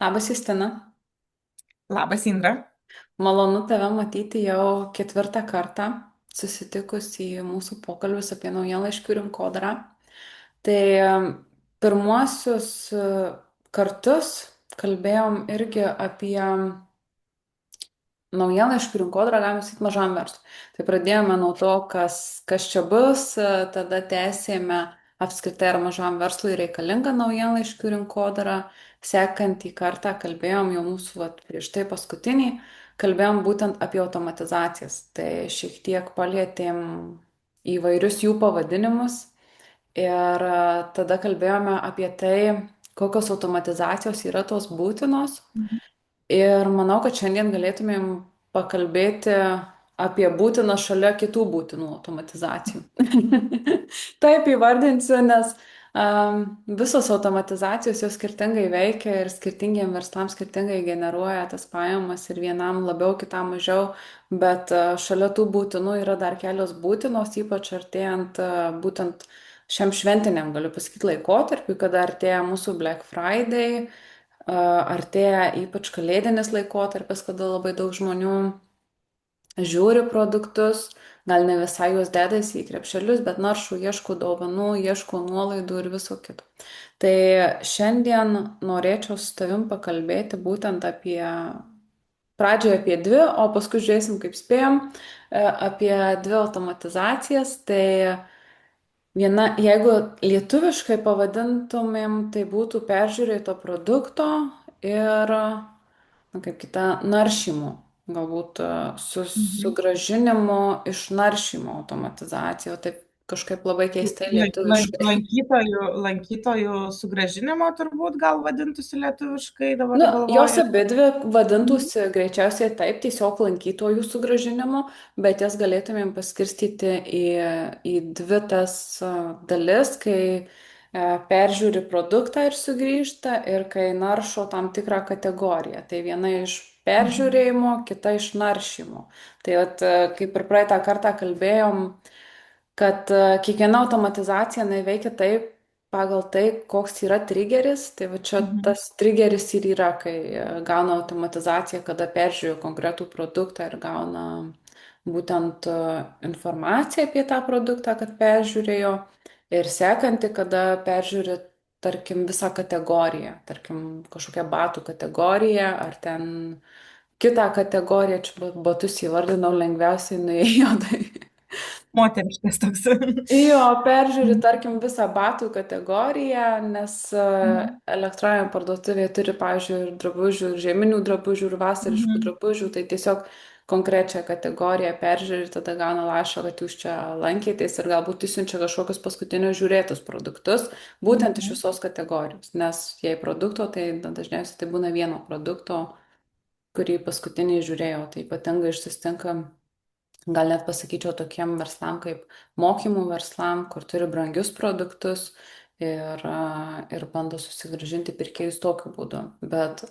Labas, Justina. Labas, Indra. Malonu tave matyti jau ketvirtą kartą, susitikus į mūsų pokalbius apie naujienlaiškių rinkodarą. Tai pirmuosius kartus kalbėjom irgi apie naujienlaiškių rinkodarą, galima sakyti, mažam verslui. Tai pradėjome nuo to, kas čia bus, tada tęsėme apskritai ar mažam verslui reikalinga naujienlaiškių rinkodara. Sekantį kartą kalbėjom jau mūsų prieš tai paskutinį, kalbėjom būtent apie automatizacijas. Tai šiek tiek palėtėm įvairius jų pavadinimus ir tada kalbėjome apie tai, kokios automatizacijos yra tos būtinos. Mhm. Ir manau, kad šiandien galėtumėm pakalbėti apie būtiną šalia kitų būtinų automatizacijų. Taip įvardinsiu, nes visos automatizacijos jos skirtingai veikia ir skirtingiem verslams skirtingai generuoja tas pajamas ir vienam labiau, kitam mažiau, bet šalia tų būtinų yra dar kelios būtinos, ypač artėjant būtent šiam šventiniam, galiu pasakyti, laikotarpiu, kada artėja mūsų Black Friday. Artėja ypač kalėdinis laikotarpis, kada labai daug žmonių žiūri produktus, gal ne visai juos dedasi į krepšelius, bet naršau, ieškau dovanų, ieškau nuolaidų ir viso kito. Tai šiandien norėčiau su tavim pakalbėti būtent apie, pradžioje apie dvi, o paskui žiūrėsim, kaip spėjom, apie dvi automatizacijas. Tai viena, jeigu lietuviškai pavadintumėm, tai būtų peržiūrėto produkto ir, na, kaip kita, naršymo. Galbūt Mhm. sugražinimo iš naršymo automatizacija, o taip kažkaip labai keistai lietuviškai. Lankytojų sugražinimo turbūt gal vadintųsi lietuviškai, Nu, dabar jos galvoju. abidvi Mhm. vadintųsi greičiausiai taip, tiesiog lankytojų sugražinimu, bet jas galėtumėm paskirstyti į dvi tas dalis, kai peržiūri produktą ir sugrįžta, ir kai naršo tam tikrą kategoriją. Tai viena iš Mhm. peržiūrėjimo, kita iš naršymo. Tai vat, kaip ir praeitą kartą kalbėjom, kad kiekviena automatizacija jinai veikia taip pagal tai, koks yra trigeris. Tai va čia Mhm. tas trigeris ir yra, kai gauna automatizaciją, kada peržiūrėjo konkretų produktą ir gauna būtent informaciją apie tą produktą, kad peržiūrėjo. Ir sekanti, kada peržiūri, tarkim, visą kategoriją, tarkim, kažkokią batų kategoriją ar ten kitą kategoriją, čia batus įvardinau lengviausiai nuėjo. Tai Moteriškas toks. jo, peržiūri, tarkim, visą batų kategoriją, nes Mhm. elektroninė parduotuvė turi, pavyzdžiui, ir drabužių, ir žieminių drabužių, ir vasariškų Mhm. drabužių, tai tiesiog konkrečią kategoriją peržiūri ir tada gauna laišką, kad jūs čia lankėtės ir galbūt įsiunčia kažkokius paskutinius žiūrėtus produktus, būtent iš Mhm. visos kategorijos, nes jei produkto, tai dažniausiai tai būna vieno produkto, kurį paskutinį žiūrėjau, tai ypatingai išsistinka. Gal net pasakyčiau tokiem verslam kaip mokymų verslam, kur turi brangius produktus ir bando susigražinti pirkėjus tokiu būdu. Bet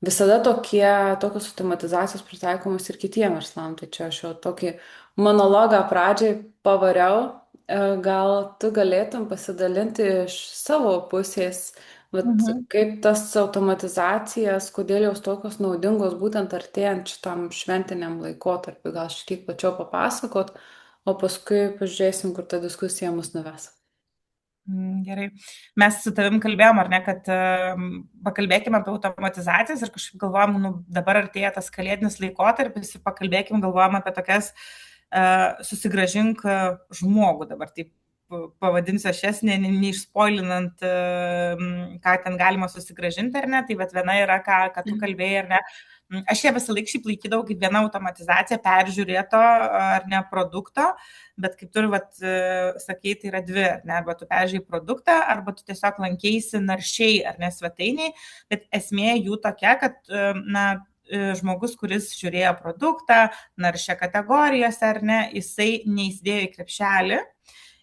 visada tokios automatizacijos pritaikomos ir kitiem verslam. Tai čia aš jau tokį monologą pradžiai pavariau. Gal tu galėtum pasidalinti iš savo pusės, vat, Mhm. kaip tas automatizacijas, kodėl jos tokios naudingos būtent artėjant šitam šventiniam laikotarpiu, gal šiek tiek plačiau papasakot, o paskui pažiūrėsim, kur ta diskusija mus nuves. Gerai. Mes su tavim kalbėjom, ar ne, kad pakalbėkime apie automatizacijas ir kažkaip galvojam, nu, dabar artėja tas kalėdinis laikotarpis ir pakalbėkim, galvojam apie tokias susigražink žmogų, dabar taip pavadinsiu aš jas, neišspoilinant, ką ten galima susigražinti ar ne. Tai bet viena yra, ką tu kalbėjai, ar ne. Aš ją visą laiką šiaip laikydavau kaip viena automatizacija peržiūrėto ar ne produkto, bet kaip tu ir sakei, tai yra dvi, ar ne, arba tu peržiūrėjai produktą, arba tu tiesiog lankėsi naršiai ar ne svetainiai, bet esmė jų tokia, kad, na, žmogus, kuris žiūrėjo produktą, naršė kategorijose ar ne, jisai neįsidėjo į krepšelį.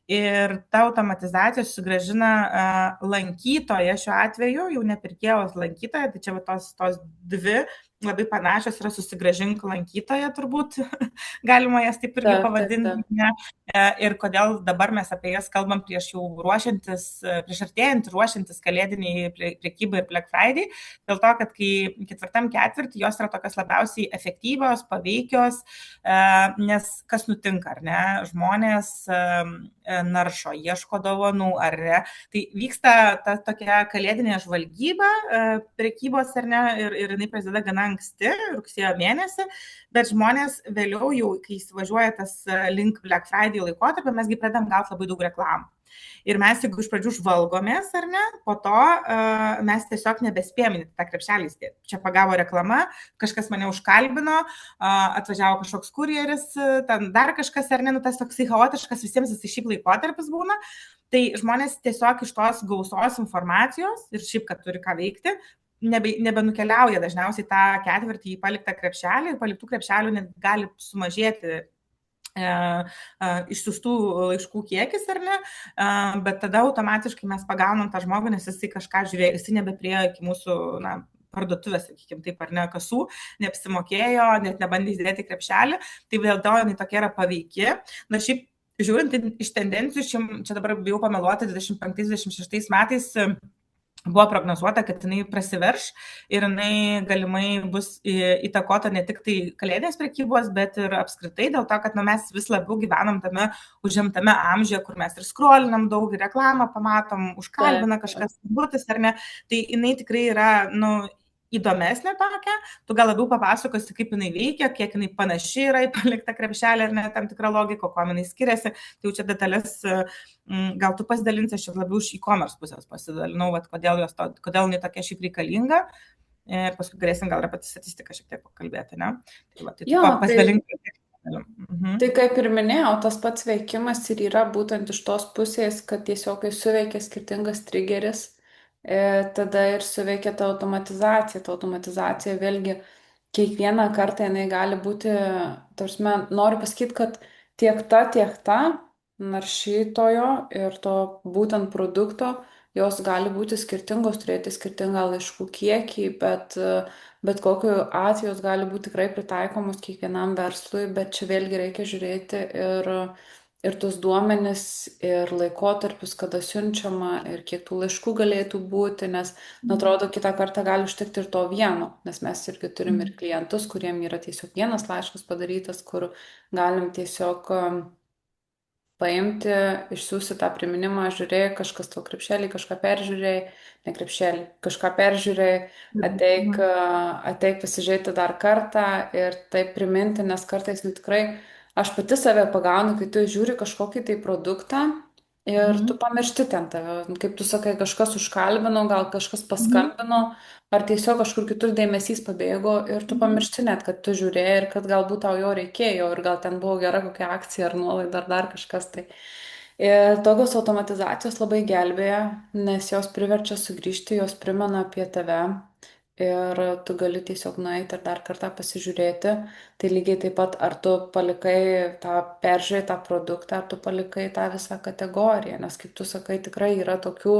Ir ta automatizacija sugražina lankytoją šiuo atveju, jau ne pirkėjos lankytoją, tai čia va tos dvi labai panašios yra susigrąžink lankytoją, turbūt galima jas taip irgi Taip, taip, pavadinti. taip. Ne? Ir kodėl dabar mes apie jas kalbam prieš jau ruošiantis, prieš artėjant ruošiantis kalėdiniai prekybai ir Black Friday, dėl to, kad kai ketvirtam ketvirtį jos yra tokios labiausiai efektyvios, paveikios, nes kas nutinka, ar ne? Žmonės naršo, ieško dovanų, ar ne? Tai vyksta ta tokia kalėdinė žvalgyba prekybos, ar ne, ir jinai prasideda gana anksti, rugsėjo mėnesį, bet žmonės vėliau jau, kai įsivažiuoja tas link Black Friday laikotarpio, mesgi pradedam gauti labai daug reklamų. Ir mes, jeigu iš pradžių žvalgomės, ar ne, po to mes tiesiog nebespėjame tą krepšelį įdėti. Čia pagavo reklama, kažkas mane užkalbino, atvažiavo kažkoks kurjeris, ten dar kažkas, ar ne, nu tas toksai chaotiškas visiems jis šiaip laikotarpis būna. Tai žmonės tiesiog iš tos gausos informacijos ir šiaip, kad turi ką veikti, nebenukeliauja dažniausiai tą ketvirtį į paliktą krepšelį ir paliktų krepšelių net gali sumažėti išsiųstų laiškų kiekis, ar ne, bet tada automatiškai mes pagaunam tą žmogų, nes jisai kažką žiūrėjo, jisai nebepriejo iki mūsų, parduotuvės, sakykime taip, ar ne, kasų, neapsimokėjo, net nebandė įdėti krepšelį, tai vėl to jinai tokia yra paveiki. Na šiaip, žiūrint iš tendencijų, čia dabar bijau pameluoti, 25-26 metais buvo prognozuota, kad jinai prasiverš ir jinai galimai bus įtakota ne tik tai kalėdinės prekybos, bet ir apskritai dėl to, kad mes vis labiau gyvenam tame užimtame amžiuje, kur mes ir skrolinam daug, ir reklamą pamatom, užkalbina kažkas būtis ar ne, tai jinai tikrai yra, įdomesnė tokia, tu gal labiau papasakosi, kaip jinai veikia, kiek jinai panaši yra į paliktą krepšelį ar ne, tam tikrą logiką, kuo jinai skiriasi, tai jau čia detalės gal tu pasidalinsi, aš labiau iš e-commerce pusės pasidalinau, kodėl jinai tokia šiaip reikalinga, ir paskui galėsim gal ir apie statistiką šiek tiek pakalbėti, ne? Tai Jo, pasidalink. Tai kaip ir minėjau, tas pats veikimas ir yra būtent iš tos pusės, kad tiesiog kai suveikia skirtingas triggeris, tada ir suveikia ta automatizacija. Ta automatizacija vėlgi kiekvieną kartą jinai gali būti, tarsi, noriu pasakyti, kad tiek ta naršytojo ir to būtent produkto, jos gali būti skirtingos, turėti skirtingą laiškų kiekį, bet kokiu atveju jos gali būti tikrai pritaikomos kiekvienam verslui, bet čia vėlgi reikia žiūrėti ir tus duomenis, ir laikotarpius, kada siunčiama, ir kiek tų laiškų galėtų būti, nes, atrodo, kitą kartą gali užtekti ir to vieno, nes mes irgi turim ir klientus, kuriem yra tiesiog vienas laiškas padarytas, kur galim tiesiog paimti, išsiųsti tą priminimą, žiūrėjai, kažkas to krepšelį, kažką peržiūrėjai, ne krepšelį, kažką peržiūrėjai, ateik pasižiūrėti dar kartą ir taip priminti, nes kartais tikrai aš pati save pagaunu, kai tu žiūri kažkokį tai produktą ir tu pamiršti ten tave, kaip tu sakai, kažkas užkalbino, gal kažkas paskambino, ar tiesiog kažkur kitur dėmesys pabėgo ir tu pamiršti net, kad tu žiūrėjai ir kad galbūt tau jo reikėjo ir gal ten buvo gera kokia akcija ar nuolaida ar dar kažkas tai. Ir tokios automatizacijos labai gelbėja, nes jos priverčia sugrįžti, jos primena apie tave ir tu gali tiesiog nueiti ir dar kartą pasižiūrėti. Tai lygiai taip pat, ar tu palikai peržiūrėjai tą produktą, ar tu palikai tą visą kategoriją, nes kaip tu sakai, tikrai yra tokių,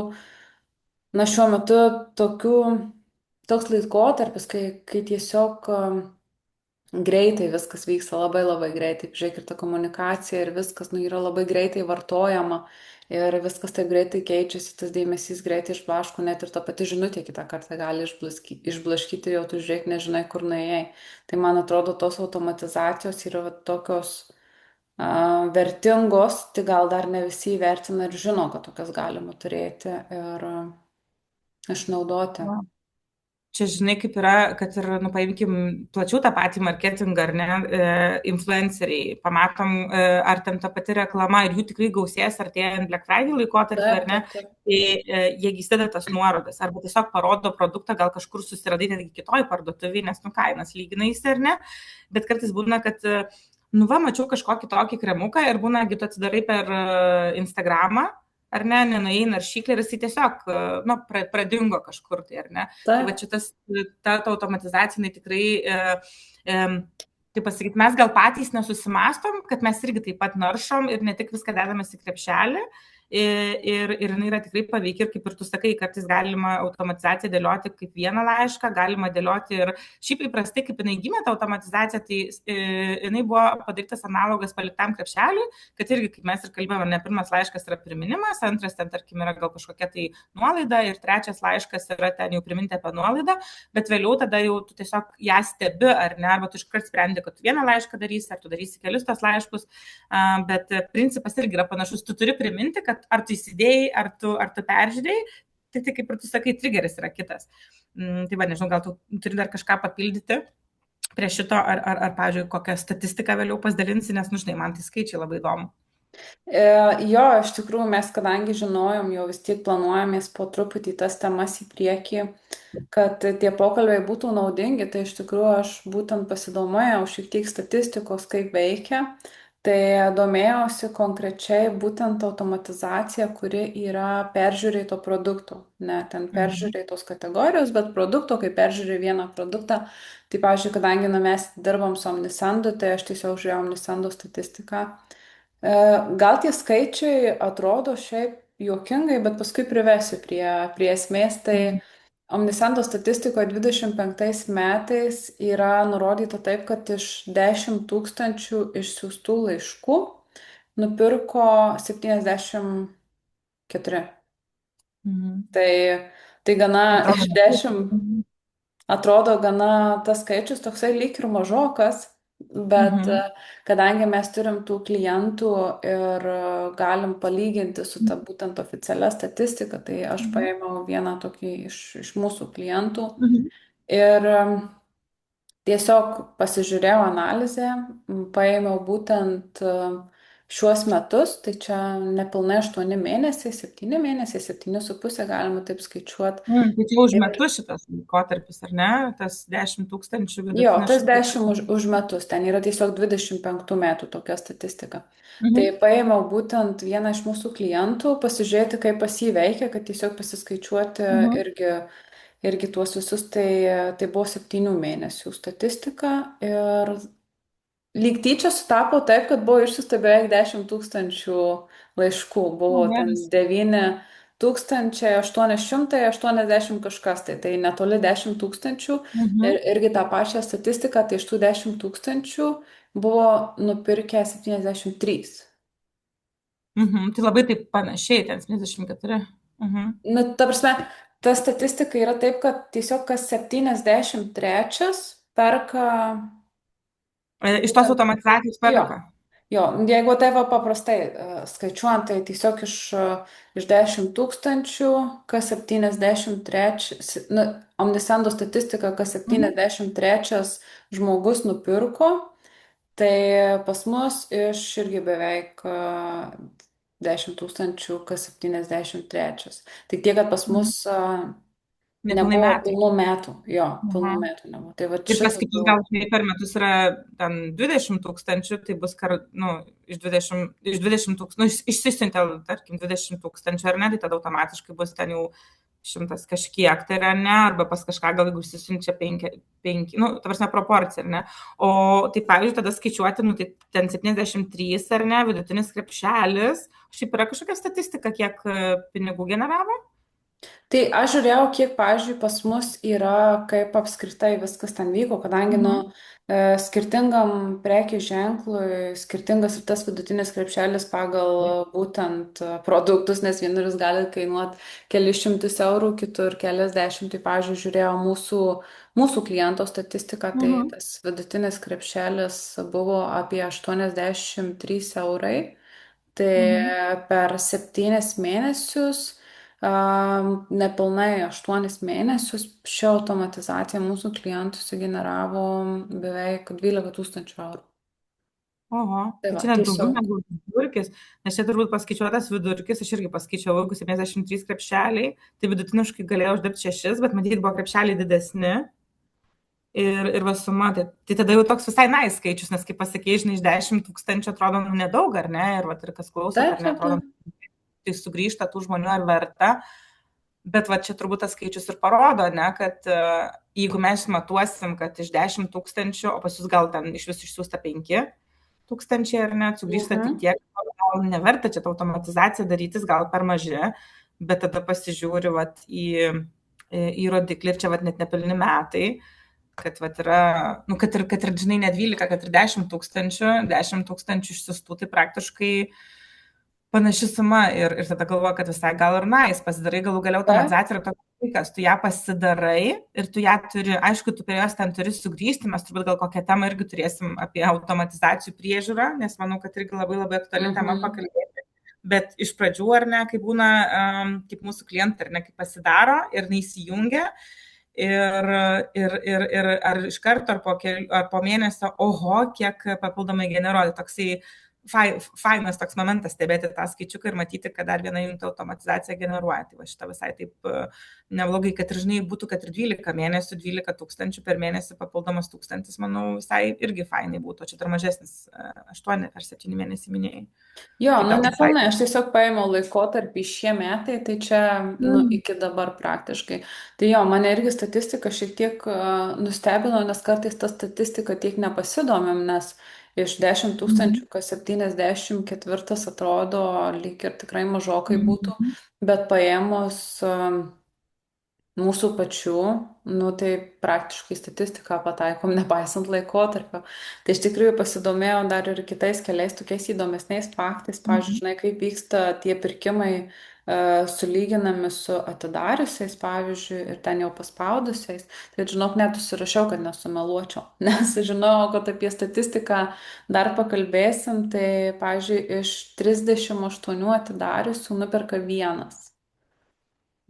šiuo metu toks laikotarpis, kai tiesiog greitai viskas vyksta, labai labai greitai. Žiūrėk, ir ta komunikacija ir viskas, yra labai greitai vartojama ir viskas taip greitai keičiasi, tas dėmesys greitai išblaško, net ir ta pati žinutė kitą kartą gali išblaškyti, jau tu žiūrėk, nežinai, kur nuėjai. Tai man atrodo, tos automatizacijos yra tokios vertingos, tai gal dar ne visi įvertina ir žino, kad tokias galima turėti ir išnaudoti. Čia žinai, kaip yra, kad ir, paimkim plačiau tą patį marketingą, ar ne, influenceriai, pamatom, ar ten ta pati reklama ir jų tikrai gausės artėjant Black Friday laikotarpį, ar ne, tai jie įsideda tas nuorodas, arba tiesiog parodo produktą, gal kažkur susiradai netgi kitoj parduotuvėj, nes kainas lyginais, ar ne, bet kartais būna, kad mačiau kažkokį tokį kremuką ir būna, tu atsidarai per Instagramą, ar ne, nenueina naršyklė ir jisai tiesiog, pradingo kažkur tai, ar ne. Tai va čia ta automatizacija, tikrai, taip pasakyti, mes gal patys nesusimastom, kad mes irgi taip pat naršom ir ne tik viską dedamės į krepšelį ir jinai yra tikrai paveiki ir kaip ir tu sakai, kartais galima automatizaciją dėlioti kaip vieną laišką, galima dėlioti ir šiaip įprastai, kaip jinai gimė ta automatizacija, tai jinai buvo padarytas analogas paliktam krepšeliui, kad irgi, kaip mes ir kalbėjome, ne pirmas laiškas yra priminimas, antras ten, tarkim, yra gal kažkokia tai nuolaida ir trečias laiškas yra ten jau priminti apie nuolaidą, bet vėliau tada jau tu tiesiog ją stebi, ar ne, arba tu iškart sprendi, kad tu vieną laišką darysi, ar tu darysi kelius tos laiškus, bet principas irgi yra panašus, tu turi priminti, kad ar tu įsidėjai, ar tu peržiūrėjai, tai kaip ir tu sakai, triggeris yra kitas. Tai va, nežinau, gal tu turi dar kažką papildyti prie šito, ar pavyzdžiui, kokią statistiką vėliau pasidalinsi, nes, nu, žinai, man tai skaičiai labai įdomu. Jo, iš tikrųjų mes, kadangi žinojom, jau vis tiek planuojamės po truputį tas temas į priekį, kad tie pokalbiai būtų naudingi, tai iš tikrųjų aš būtent pasidomėjau šiek tiek statistikos, kaip veikia. Tai domėjausi konkrečiai būtent automatizacija, kuri yra peržiūrėto produkto. Ne ten peržiūrėtos kategorijos, bet produkto, kai peržiūrė vieną produktą. Tai, pavyzdžiui, kadangi mes dirbam su Omnisendu, tai aš tiesiog žiūrėjau Omnisendo statistiką. Gal tie skaičiai atrodo šiaip juokingai, bet paskui privesiu prie esmės. Tai Omnisendo statistikoje 25 metais yra nurodyta taip, kad iš 10 tūkstančių išsiųstų laiškų nupirko 74. Tai gana iš 10 atrodo gana tas skaičius toksai lyg ir mažokas, bet kadangi mes turim tų klientų ir galim palyginti su ta būtent oficialia statistika, tai aš paėmiau vieną tokį iš mūsų klientų ir tiesiog pasižiūrėjau analizę, paėmiau būtent šiuos metus, tai čia nepilnai 8 mėnesiai, 7 mėnesiai, 7,5 galima taip skaičiuoti. Tai čia už metus šitas laikotarpis, ar ne? Tas 10 tūkstančių vidutinis. Jo, tas 10 už metus, ten yra tiesiog 25 metų tokia statistika. Tai paėmiau būtent vieną iš mūsų klientų, pasižiūrėti, kaip pas jį veikia, kad tiesiog pasiskaičiuoti irgi tuos visus, tai buvo 7 mėnesių statistika ir lyg tyčia sutapo taip, kad buvo išsiųsta beveik 10 tūkstančių laiškų, buvo ten 9,880 kažkas, tai netoli 10 tūkstančių ir irgi tą pačią statistiką, tai iš tų 10 tūkstančių buvo nupirkę 73. Tai labai taip panašiai, ten 74. Nu, ta prasme, ta statistika yra taip, kad tiesiog kas 73 perka. Iš tos automatizacijos perka. Jo, jeigu taip paprastai skaičiuojant, tai tiesiog iš 10 tūkstančių, kas 73, nu, Omnisendo statistika, kas 73 žmogus nupirko, tai pas mus iš irgi beveik 10 tūkstančių, kas 73. Tai tiek, kad pas mus nebuvo pilnų metų. Jo, pilnų metų nebuvo. Tai va, ir paskaičius gal per metus yra ten 20 tūkstančių, tai bus, iš 20 tūkstančių, išsisiuntė, tarkim, 20 tūkstančių, ar ne, tai tada automatiškai bus ten jau 100 kažkiek, tai yra ne, arba pas kažką gal jeigu išsisiunčia 5, nu, ta prasme, proporcija, ar ne. O tai, pavyzdžiui, tada skaičiuoti, nu, tai ten 73, ar ne, vidutinis krepšelis, šiaip yra kažkokia statistika, kiek pinigų generavo? Tai aš žiūrėjau, kiek, pavyzdžiui, pas mus yra, kaip apskritai viskas ten vyko, kadangi skirtingam prekių ženklui skirtingas ir tas vidutinis krepšelis pagal būtent produktus, nes vienuris gali kainuoti kelius šimtus eurų, kitur keliasdešimt. Tai, pavyzdžiui, žiūrėjau mūsų kliento statistiką, tai tas vidutinis krepšelis buvo apie 83 eurai. Tai per 7 mėnesius nepilnai 8 mėnesius ši automatizacija mūsų klientų sugeneravo beveik 12 tūkstančių eurų. Oho, tai čia net daugiau negu vidurkis, nes čia turbūt paskaičiuotas vidurkis, aš irgi paskaičiau, jeigu 73 krepšeliai, tai vidutiniškai galėjau uždirbti 6, bet matyt buvo krepšeliai didesni ir va suma, tai tada jau toks visai skaičius, nes kaip pasakėjai, žinai, iš 10 tūkstančių atrodo nedaug, ar ne, ir kas klauso, ar ne, atrodo, tai sugrįžta tų žmonių ar verta, bet va čia turbūt tas skaičius ir parodo, ne, kad jeigu mes matuosim, kad iš 10 tūkstančių, o pas jūs gal ten iš vis išsiųsta 5 tūkstančiai, ar ne, sugrįžta tik tiek, gal neverta čia tą automatizaciją darytis, gal per maži, bet tada pasižiūri vat, į rodiklį ir čia vat, net nepilni metai, kad vat, yra, nu, kad ir, žinai, ne 12, kad ir 10 tūkstančių išsiųstų, tai praktiškai panaši suma ir tada galvoju, kad visai gal ir nais, pasidarai galų galiau Taip. automatizaciją ir toks dalykas, tu ją pasidarai ir tu ją turi, aišku, tu prie jos ten turi sugrįžti, mes turbūt gal kokią temą irgi turėsim apie automatizacijų priežiūrą, nes manau, kad irgi labai labai aktuali tema Mhm. pakalbėti. Bet iš pradžių, ar ne, kai būna, kaip mūsų klientai, ar ne, kai pasidaro ir neįsijungia, ir ar iš karto, ar po mėnesio, oho, kiek papildomai generuoja. Toksai fainas toks momentas stebėti tą skaičiuką ir matyti, kad dar viena jungta automatizacija generuoja. Tai va šitą visai taip neblogai, kad ir, žinai, būtų, kad ir 12 mėnesių, 12 tūkstančių per mėnesį papildomas 1000, manau, visai irgi fainai būtų. O čia dar mažesnis, 8 ar 7 mėnesiai minėjai. Jo, Tai nu gal visai. nepilnai, aš tiesiog paėmiau laikotarpį šie metai, tai čia, nu, Mm. iki dabar praktiškai. Tai jo, mane irgi statistika šiek tiek nustebino, nes kartais tą statistiką tiek nepasidomėm, nes iš 10 Mhm. tūkstančių, kas 74 atrodo lyg ir tikrai mažokai būtų, Mhm. bet paėmus mūsų pačių, nu tai praktiškai statistiką pataikom, nepaisant laikotarpio. Tai iš tikrųjų pasidomėjau dar ir kitais keliais tokiais įdomesniais faktais. Pavyzdžiui, Mhm. žinai, kaip vyksta tie pirkimai sulyginami su atidariusiais, pavyzdžiui, ir ten jau paspaudusiais. Tai žinok, net užsirašiau, kad nesumeluočiau, nes žinau, kad apie statistiką dar pakalbėsim. Tai, pavyzdžiui, iš 38 atidariusių nuperka vienas.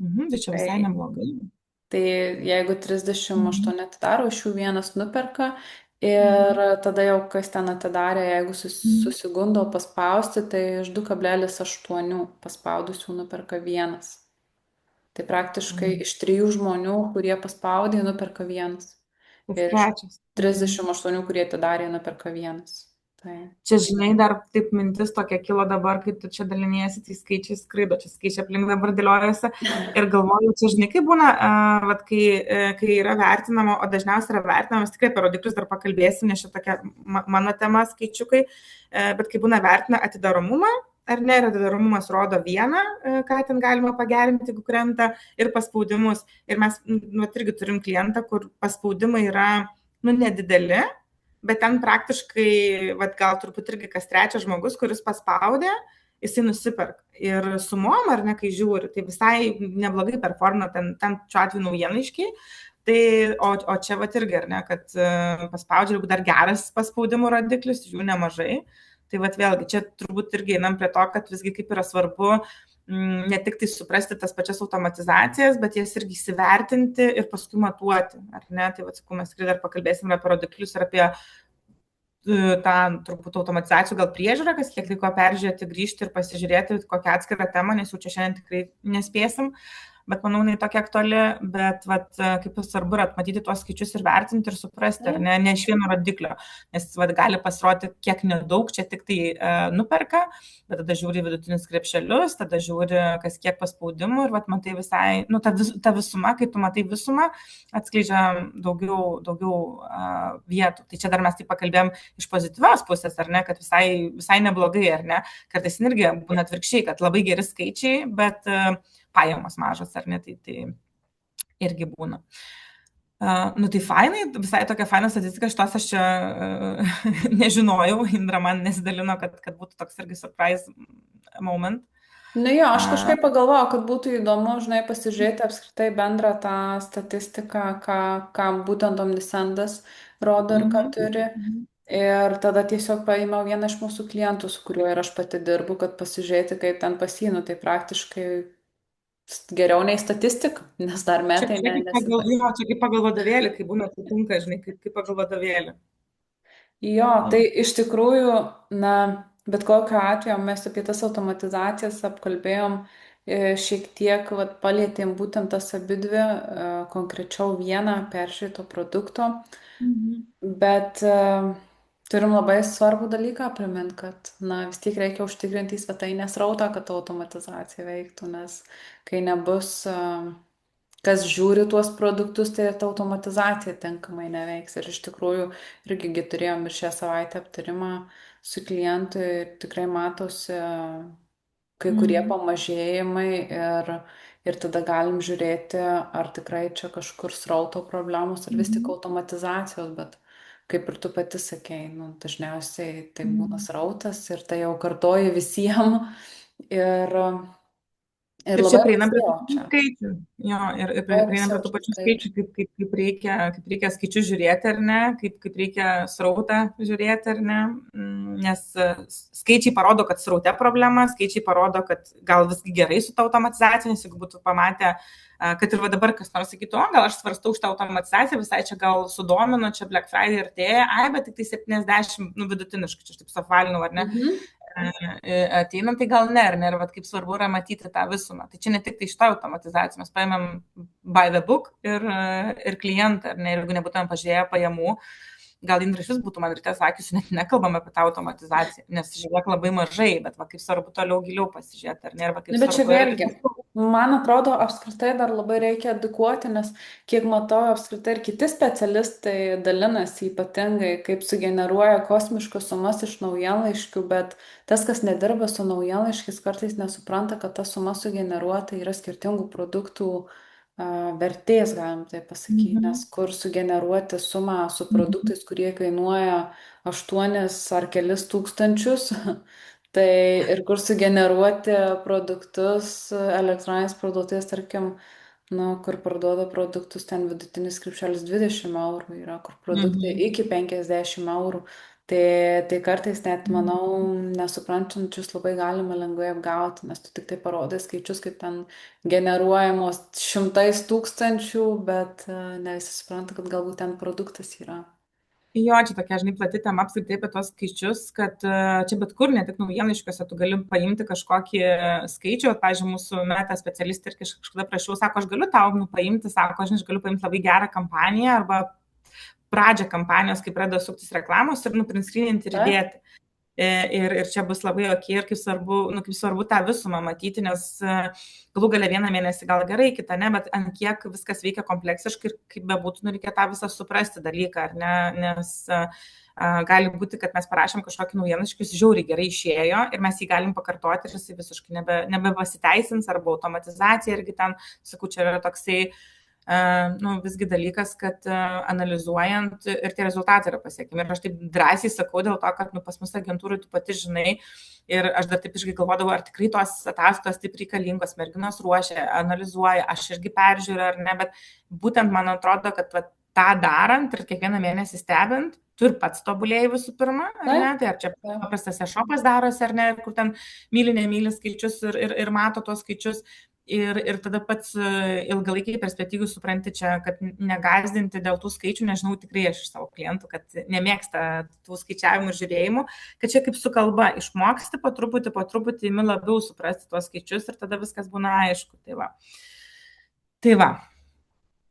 Mhm. Tai čia visai Tai neblogai. Tai jeigu Mhm. 38 atidaro, iš jų vienas nuperka ir Mhm. tada jau kas ten atidarė, jeigu Mhm. susigundo paspausti, tai iš 2,8 paspaudusių nuperka vienas. Tai praktiškai Mhm. iš 3 žmonių, kurie paspaudė, nuperka vienas. Tas Ir iš trečias. Mhm. 38, kurie atidarė, nuperka vienas. Tai. Čia, žinai, dar taip mintis tokia kilo dabar, kai tu čia daliniesi, tai skaičiai skraido, čia skaičiai aplink dabar dėliojasi ir galvoju, čia, žinai, kaip būna, vat, kai yra vertinama, o dažniausiai yra vertinamas, tikrai apie rodiklius dar pakalbėsim, nes čia tokia mano tema skaičiukai, bet kai būna vertina atidaromumą, ar ne, ir atidaromumas rodo vieną, ką ten galima pagerinti, jeigu krenta, ir paspaudimus. Ir mes, nu, irgi turim klientą, kur paspaudimai yra, nu, nedideli, bet ten praktiškai, vat, gal turbūt irgi kas trečias žmogus, kuris paspaudė, jisai nusiperka. Ir sumom, ar ne, kai žiūri, tai visai neblogai performina ten šiuo atveju naujienaiškiai. Tai, o čia vat irgi, ar ne, kad paspaudžia, jeigu dar geras paspaudimų rodiklis, jų nemažai. Tai vat vėlgi, čia turbūt irgi einam prie to, kad visgi kaip yra svarbu ne tik tai suprasti tas pačias automatizacijas, bet jas irgi įsivertinti ir paskui matuoti, ar ne? Tai, sakau, mes tikrai dar pakalbėsime apie rodiklius ir apie tą turbūt automatizacijų gal priežiūrą, kas kiek laiko peržiūrėti, grįžti ir pasižiūrėti kokią atskirą temą, nes jau čia šiandien tikrai nespėsim. Bet manau, jinai tokia aktuali, bet vat, kaip ir svarbu yra matyti tuos skaičius ir vertinti ir suprasti, ar ne iš vieno rodiklio, nes vat, gali pasirodyti kiek nedaug, čia tik tai nuperka, bet tada žiūri vidutinius krepšelius, tada žiūri, kas kiek paspaudimų ir vat, matai visai, nu, ta visuma, kai tu matai visumą, atskleidžia daugiau vietų. Tai čia dar mes taip pakalbėjom iš pozityvios pusės, ar ne, kad visai neblogai, ar ne, kartais irgi būna atvirkščiai, kad labai geri skaičiai, bet pajamos mažos, ar ne, tai irgi būna. Nu tai fainai, visai tokia faina statistika, šitos aš čia nežinojau, Indra man nesidalino, kad būtų toks irgi surprise moment. Nu jo, aš kažkaip pagalvojau, kad būtų įdomu, žinai, pasižiūrėti apskritai bendrą tą statistiką, ką būtent Omnisendas rodo ir ką turi. Mhm. Ir tada tiesiog paėmiau vieną iš mūsų klientų, su kuriuo ir aš pati dirbu, kad pasižiūrėti, kaip ten pasinu. Tai praktiškai geriau nei statistika, nes dar Čia, metai čia, kaip pagal, nesibaigia. jo, čia kaip pagal vadovėlį, kai būna atsitinka, žinai, kaip pagal vadovėlį. Jo, tai Jo. iš tikrųjų, na, bet kokiu atveju mes apie tas automatizacijas apkalbėjom, šiek tiek vat, palėtėm būtent tas abidvi, konkrečiau vieną peržiūrėto produkto, Mhm. bet turim labai svarbų dalyką primint, kad, na, vis tiek reikia užtikrinti svetainės rautą, kad automatizacija veiktų, nes kai nebus kažkas žiūri tuos produktus, tai ta automatizacija tinkamai neveiks. Ir iš tikrųjų irgi turėjom ir šią savaitę aptarimą su klientu ir tikrai matosi kai kurie Mhm. pamažėjimai ir tada galim žiūrėti, ar tikrai čia kažkur srauto problemos, ar vis tik Mhm. automatizacijos, bet kaip ir tu pati sakei, nu, dažniausiai tai būna Mhm. srautas ir tai jau kartoji visiems ir, ir Ir čia labai prieinam prie tų pačių pasijaučia. skaičių. Jo, ir Labai prieinam prie tų pasijaučia pačių skaičių. skaičių, kaip reikia skaičius žiūrėti ar ne, kaip reikia srautą žiūrėti ar ne. Nes skaičiai parodo, kad sraute problema, skaičiai parodo, kad gal visgi gerai su ta automatizacija, nes jeigu būtų pamatę, kad ir va dabar kas nors sakytų, o gal aš svarstau už tą automatizaciją, visai čia gal sudomino, čia Black Friday artėja, ai, bet tik tai 70, nu vidutiniškai, čia aš taip suapvalinau, ar ne, Mhm. ateinam, tai gal ne, ir vat kaip svarbu yra matyti tą visumą. Tai čia ne tik tai šitą automatizaciją, mes paėmėm by the book ir klientą, ar ne, ir jeigu nebūtumėm pažiūrėję pajamų, gal Indra iš vis būtų man ryte sakiusi, net nekalbam apie tą automatizaciją, nes žiūrėk labai mažai, bet va kaip svarbu toliau giliau pasižiūrėti, ar ne, arba kaip Nu, bet čia svarbu ir vėlgi, man atrodo, apskritai dar labai reikia edukuoti, nes kiek matau, apskritai ir kiti specialistai dalinasi ypatingai, kaip sugeneruoja kosmiškas sumas iš naujienlaiškių, bet tas, kas nedirba su naujienlaiškiais, kartais nesupranta, kad ta suma sugeneruota yra skirtingų produktų vertės, galim tai pasakyti, nes Mhm. kur sugeneruoti sumą su Mhm. produktais, kurie kainuoja 8 ar kelis tūkstančius. Tai ir kur sugeneruoti produktus elektroninės parduotuvės, tarkim, nu, kur parduoda produktus, ten vidutinis krepšelis 20 eurų yra, kur produktai Mhm. iki 50 eurų. Tai, tai kartais net, manau, Mhm. nesuprantančius labai galima lengvai apgauti, nes tu tik tai parodai skaičius, kaip ten generuojamos šimtais tūkstančių, bet ne visi supranta, kad galbūt ten produktas yra. Jo, čia tokia, žinai, plati tema apskritai apie tos skaičius, kad čia bet kur, ne tik naujienlaiškiuose, tu gali paimti kažkokį skaičių, pavyzdžiui, mūsų meta specialistė ir kažkada prašiau, sako, aš galiu tau paimti, sako, aš galiu paimti labai gerą kampaniją arba pradžią kampanijos, kai pradeda suktis reklamos ir nuprinskrininti ir Taip? įdėti. Ir čia bus labai ok, ir kaip svarbu tą visumą matyti, nes galų galia vieną mėnesį gal gerai, kitą ne, bet ant kiek viskas veikia kompleksiškai ir kaip bebūtų, nu, reikia tą visą suprasti dalyką, ar ne, nes gali būti, kad mes parašėm kažkokį naujienlaiškį, jis žiauriai gerai išėjo ir mes jį galim pakartoti ir jis visiškai nebepasiteisins, arba automatizacija irgi ten, sakau, čia yra toksai nu, visgi dalykas, kad analizuojant ir tie rezultatai yra pasiekimi. Ir aš taip drąsiai sakau dėl to, kad nu, pas mus agentūrai tu pati žinai ir aš dar taip iškai galvodavau, ar tikrai tos ataskaitos taip reikalingos, merginos ruošia, analizuoja, aš irgi peržiūriu ar ne, bet būtent man atrodo, kad va, tą darant ir kiekvieną mėnesį stebint, tu ir pats tobulėjai visų pirma, ar ne, Taip, tai ar čia taip. paprastas e-shopas darosi, ar ne, kur ten myli, nemyli skaičius ir mato tuos skaičius. Ir tada pats ilgalaikiai perspektyvai supranti čia, kad negazdinti dėl tų skaičių, nežinau tikrai aš iš savo klientų, kad nemėgsta tų skaičiavimų ir žiūrėjimų, kad čia kaip su kalba išmoksti po truputį imi labiau suprasti tuos skaičius ir tada viskas būna aišku. Tai va. Tai va.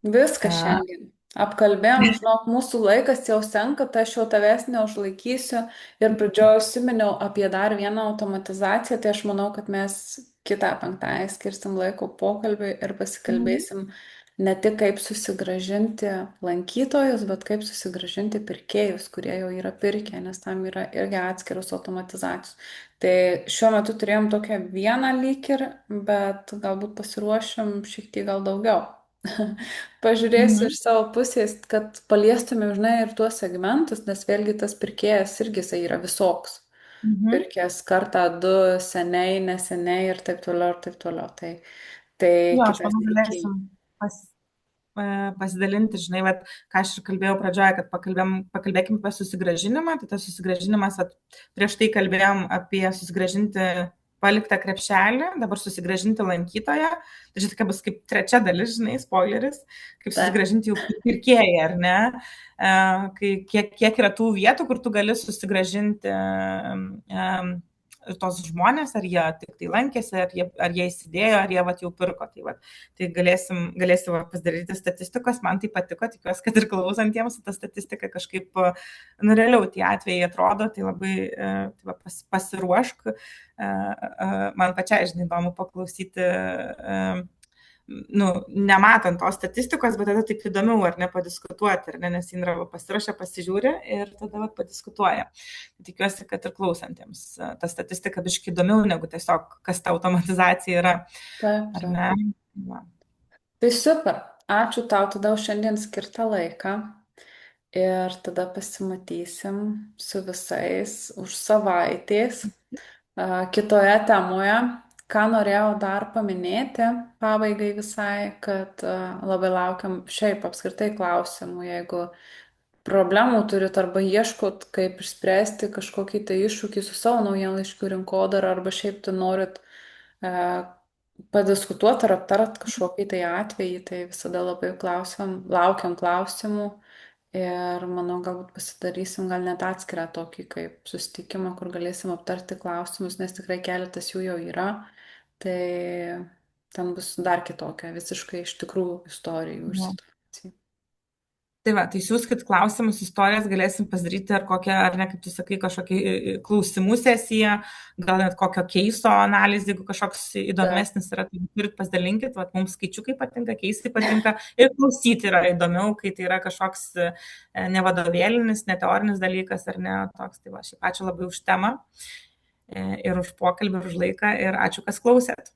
Viską šiandien. Apkalbėjom, žinok, mūsų laikas jau senka, tai aš jau tavęs neužlaikysiu. Ir pradžioje užsiminiau apie dar vieną automatizaciją, tai aš manau, kad mes kitą penktąją skirsim laiko pokalbiui ir Mhm. pasikalbėsim ne tik kaip susigražinti lankytojus, bet kaip susigražinti pirkėjus, kurie jau yra pirkę, nes tam yra irgi atskiros automatizacijos. Tai šiuo metu turėjom tokią vieną lyg ir, bet galbūt pasiruošim šiek tiek gal daugiau. Pažiūrėsiu Mhm. iš savo pusės, kad paliestumėm, žinai, ir tuos segmentus, nes vėlgi tas pirkėjas irgi jisai yra visoks. Mhm. Pirkęs kartą, du, seniai, neseniai ir taip toliau, ir taip toliau. Tai Jo, aš kitas manau, reikia. galėsim pas, pasidalinti, žinai, vat, ką aš ir kalbėjau pradžioje, kad pakalbėkim apie susigražinimą, tai tas susigražinimas, vat, prieš tai kalbėjom apie susigražinti paliktą krepšelį, dabar susigražinti lankytoją, tai čia tokia bus kaip trečia dalis, žinai, spoileris, kaip Taip. susigražinti jau pirkėją, ar ne, kiek yra tų vietų, kur tu gali susigražinti tos žmonės, ar jie tik tai lankėsi, ar jie įsidėjo, ar jie vat, jau pirko. Tai galėsim pasidaryti statistikos, man tai patiko, tikiuosi, kad ir klausantiems ta statistika kažkaip, nu, realiau tie atvejai atrodo, tai labai tai va, pasiruošk. Man pačiai, žinai, įdomu paklausyti nu, nematant tos statistikos, bet tada taip įdomiau, ar ne, padiskutuoti, ar ne, nes Indra pasiruošia, pasižiūri ir tada vat, padiskutuoja. Tikiuosi, kad ir klausantiems ta statistika biškai įdomiau negu tiesiog, kas ta automatizacija yra, Taip, ar taip. ne. Va. Tai super. Ačiū tau tada už šiandien skirtą laiką. Ir tada pasimatysim su visais už savaitės kitoje temoje. Ką norėjau dar paminėti pabaigai visai, kad labai laukiam šiaip apskritai klausimų, jeigu problemų turit arba ieškot, kaip išspręsti kažkokį tai iššūkį su savo naujienlaiškių rinkodara arba šiaip tu norit e, padiskutuoti ar aptart kažkokį tai atvejį, tai visada labai laukiam klausimų ir manau, galbūt pasidarysim gal net atskirą tokį kaip susitikimą, kur galėsim aptarti klausimus, nes tikrai keletas jų jau yra, tai ten bus dar kitokia visiškai iš tikrųjų istorijų ir Va. situacijų. Tai va, tai siūskit klausimus, istorijas galėsim pasidaryti, ar kokią, ar ne, kaip tu sakai, kažkokį klausimų sesiją, gal net kokio keiso analizė, jeigu kažkoks Taip. įdomesnis yra, tai turit pasidalinkit, va, mums skaičiukai patinka, keisai patinka ir klausyti yra įdomiau, kai tai yra kažkoks ne vadovėlinis, ne teorinis dalykas, ar ne, toks, tai va, šiaip ačiū labai už temą ir už pokalbį, ir už laiką ir ačiū, kas klausėt.